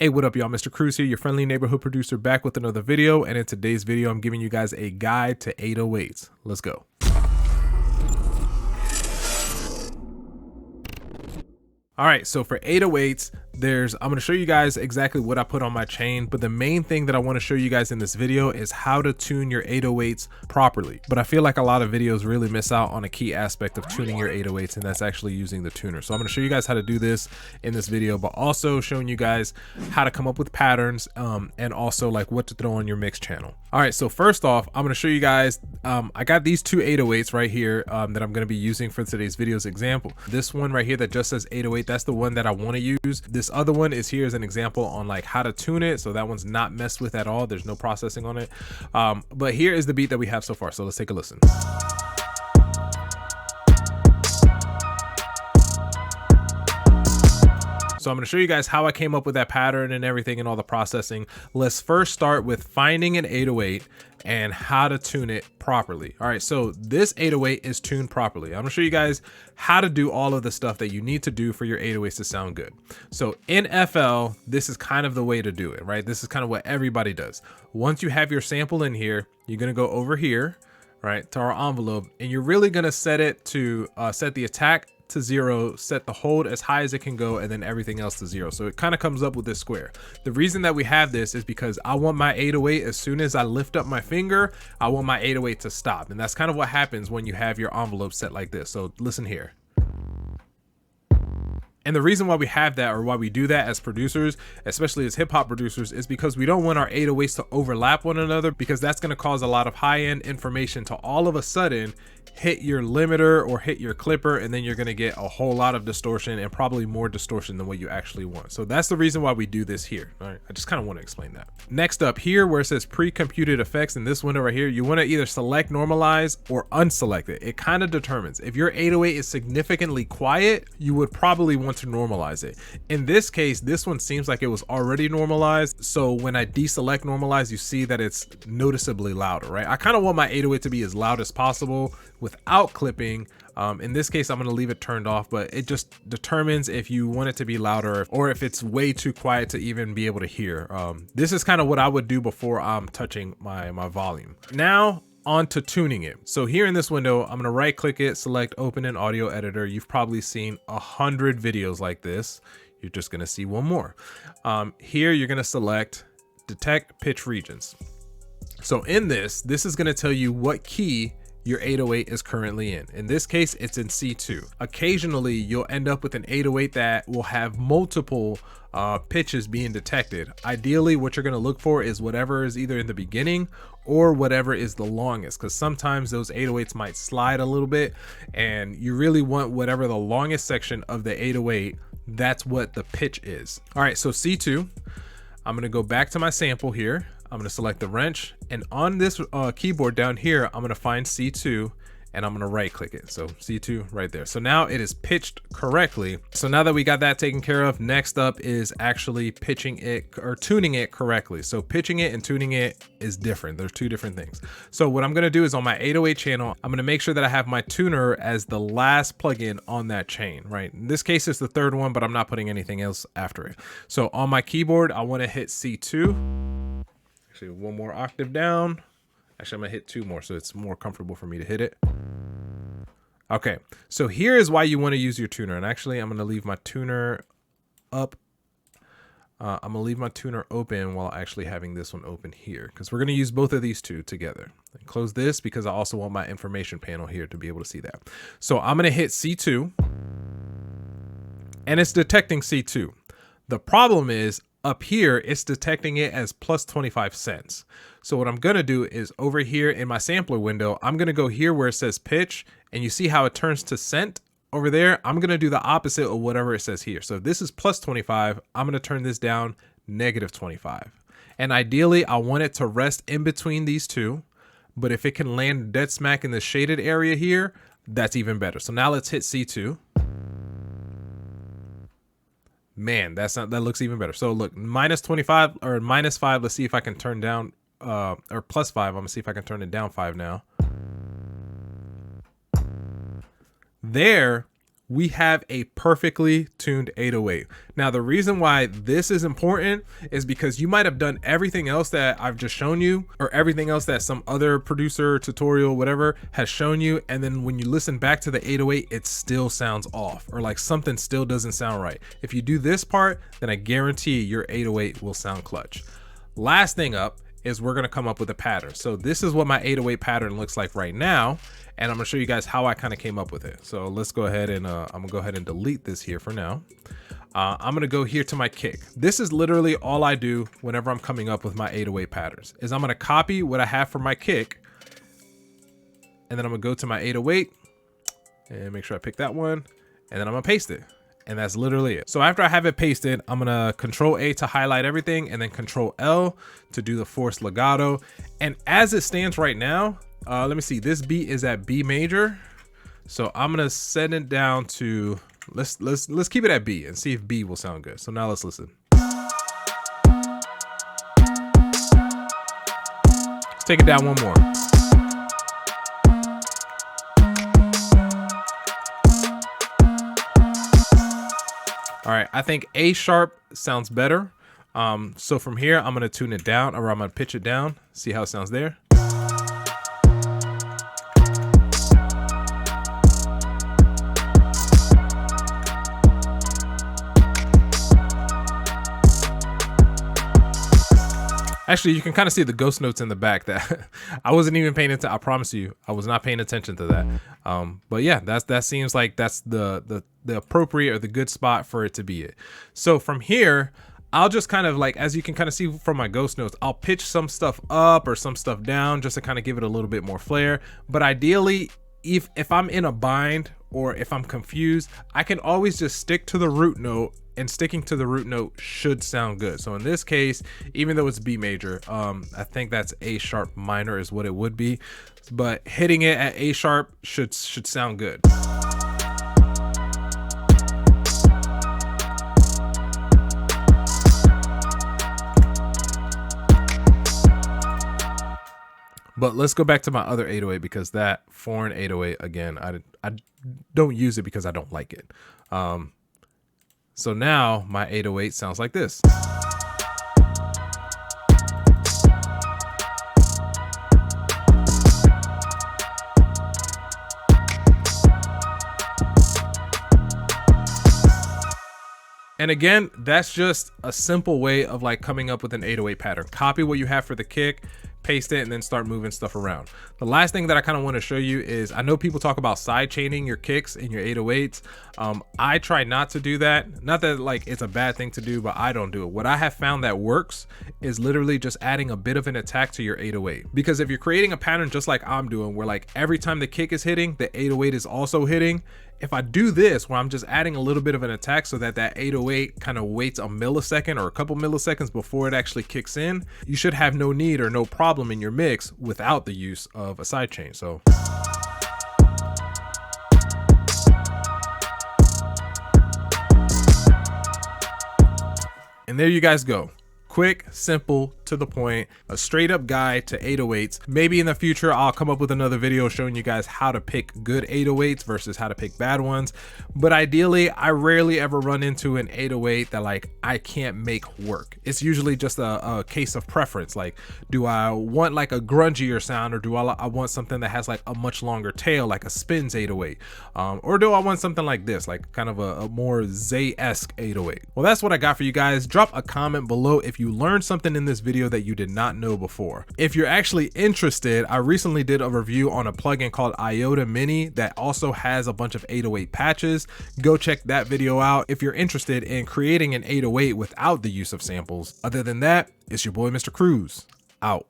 Hey, what up y'all? Mr. Cruz here, your friendly neighborhood producer, back with another video. And in today's video, I'm giving you guys a guide to 808s. Let's go. All right, so for 808s, I'm gonna show you guys exactly what I put on my chain, but the main thing that I wanna show you guys in this video is how to tune your 808s properly. But I feel like a lot of videos really miss out on a key aspect of tuning your 808s, and that's actually using the tuner. So I'm gonna show you guys how to do this in this video, but also showing you guys how to come up with patterns and also like what to throw on your mix channel. All right, so first off, I'm gonna show you guys, I got these two 808s right here that I'm gonna be using for today's video's example. This one right here that just says 808, that's the one that I wanna use. This other one is here as an example on like how to tune it. So that one's not messed with at all. There's no processing on it. But here is the beat that we have so far. So let's take a listen. So I'm going to show you guys how I came up with that pattern and everything and all the processing. Let's first start with finding an 808 and how to tune it properly. All right, so this 808 is tuned properly. I'm going to show you guys how to do all of the stuff that you need to do for your 808s to sound good. So in FL, this is kind of the way to do it, right? This is kind of what everybody does. Once you have your sample in here, you're going to go over here, right, to our envelope, and you're really going to set it to set the attack to 0, set the hold as high as it can go, and then everything else to 0. So it kind of comes up with this square. The reason that we have this is because I want my 808, as soon as I lift up my finger, I want my 808 to stop. And that's kind of what happens when you have your envelope set like this. So listen here. And the reason why we have that, or why we do that as producers, especially as hip hop producers, is because we don't want our 808s to overlap one another, because that's going to cause a lot of high-end information to all of a sudden hit your limiter or hit your clipper, and then you're going to get a whole lot of distortion, and probably more distortion than what you actually want. So that's the reason why we do this here. All right, I just kind of want to explain that. Next up here, where it says pre-computed effects, in this window right here, you want to either select normalize or unselect it. It kind of determines. If your 808 is significantly quiet, you would probably want to normalize it. In this case, this one seems like it was already normalized, so when I deselect normalize, you see that it's noticeably louder, right? I kind of want my 808 to be as loud as possible without clipping. In this case, I'm going to leave it turned off, but it just determines if you want it to be louder or if it's way too quiet to even be able to hear. This is kind of what I would do before I'm touching my volume. Now on to tuning it. So here in this window, I'm going to right click it, select open in audio editor. You've probably seen 100 videos like this. You're just going to see one more. Here you're going to select detect pitch regions. So in this is going to tell you what key your 808 is currently in. In this case, it's in C2. Occasionally, you'll end up with an 808 that will have multiple pitches being detected. Ideally, what you're going to look for is whatever is either in the beginning or whatever is the longest, because sometimes those 808s might slide a little bit, and you really want whatever the longest section of the 808, that's what the pitch is. All right, so C2, I'm going to go back to my sample here. I'm going to select the wrench, and on this keyboard down here, I'm going to find C2 and I'm going to right click it. So C2 right there. So now it is pitched correctly. So now that we got that taken care of, next up is actually pitching it or tuning it correctly. So pitching it and tuning it is different. There's two different things. So what I'm going to do is on my 808 channel, I'm going to make sure that I have my tuner as the last plugin on that chain, right? In this case, it's the third one, but I'm not putting anything else after it. So on my keyboard, I want to hit C2. Actually, one more octave down. Actually, I'm gonna hit 2 more so it's more comfortable for me to hit it. Okay, so here is why you want to use your tuner. And actually, I'm gonna leave my tuner up. I'm gonna leave my tuner open while actually having this one open here, because we're gonna use both of these two together. And close this because I also want my information panel here to be able to see that. So I'm gonna hit C2, and it's detecting C2. The problem is, up here, it's detecting it as plus 25 cents. So what I'm gonna do is over here in my sampler window, I'm gonna go here where it says pitch, and you see how it turns to cent over there. I'm gonna do the opposite of whatever it says here. So if this is plus 25, I'm gonna turn this down negative 25. And ideally, I want it to rest in between these two, but if it can land dead smack in the shaded area here, that's even better. So now let's hit C2. Man, that looks even better. So look, minus 25 or minus 5. Let's see if I can turn down or plus 5. I'm gonna see if I can turn it down 5 now. There, we have a perfectly tuned 808. Now, the reason why this is important is because you might have done everything else that I've just shown you, or everything else that some other producer, tutorial, whatever has shown you, and then when you listen back to the 808, it still sounds off, or like something still doesn't sound right. If you do this part, then I guarantee your 808 will sound clutch. Last thing up is we're gonna come up with a pattern. So this is what my 808 pattern looks like right now, and I'm gonna show you guys how I kind of came up with it. So let's go ahead and I'm gonna go ahead and delete this here for now. I'm gonna go here to my kick. This is literally all I do whenever I'm coming up with my 808 patterns, is I'm gonna copy what I have for my kick, and then I'm gonna go to my 808 and make sure I pick that one, and then I'm gonna paste it. And that's literally it. So after I have it pasted, I'm gonna Control A to highlight everything, and then Control L to do the forced legato. And as it stands right now, let me see, this beat is at B major. So I'm gonna set it down to, let's keep it at B and see if B will sound good. So now let's listen. Let's take it down one more. All right, I think A sharp sounds better. So from here, I'm gonna tune it down, or I'm gonna pitch it down, see how it sounds there. Actually, you can kind of see the ghost notes in the back that I wasn't even paying attention. I promise you, I was not paying attention to that. But yeah, that seems like that's the appropriate or the good spot for it to be it. So from here, I'll just kind of like, as you can kind of see from my ghost notes, I'll pitch some stuff up or some stuff down just to kind of give it a little bit more flair. But ideally, if I'm in a bind or if I'm confused, I can always just stick to the root note, and sticking to the root note should sound good. So in this case, even though it's B major, I think that's A sharp minor is what it would be, but hitting it at A sharp should sound good. But let's go back to my other 808, because that foreign 808, again, I don't use it because I don't like it. So now my 808 sounds like this. And again, that's just a simple way of like coming up with an 808 pattern. Copy what you have for the kick, paste it, and then start moving stuff around. The last thing that I kind of want to show you is, I know people talk about side chaining your kicks and your 808s. I try not to do that. Not that like it's a bad thing to do, but I don't do it. What I have found that works is literally just adding a bit of an attack to your 808. Because if you're creating a pattern just like I'm doing, where like every time the kick is hitting, the 808 is also hitting. If I do this, where I'm just adding a little bit of an attack so that that 808 kind of waits a millisecond or a couple milliseconds before it actually kicks in, you should have no need or no problem in your mix without the use of a sidechain. So. And there you guys go. Quick, simple, to the point, a straight up guide to 808s. Maybe in the future, I'll come up with another video showing you guys how to pick good 808s versus how to pick bad ones. But ideally, I rarely ever run into an 808 that like I can't make work. It's usually just a case of preference. Like, do I want like a grungier sound, or do I want something that has like a much longer tail, like a Spins 808? Or do I want something like this, like kind of a more Zay-esque 808? Well, that's what I got for you guys. Drop a comment below if you learned something in this video that you did not know before. If you're actually interested, I recently did a review on a plugin called Iota Mini that also has a bunch of 808 patches. Go check that video out if you're interested in creating an 808 without the use of samples. Other than that, it's your boy Mr. Cruz, out.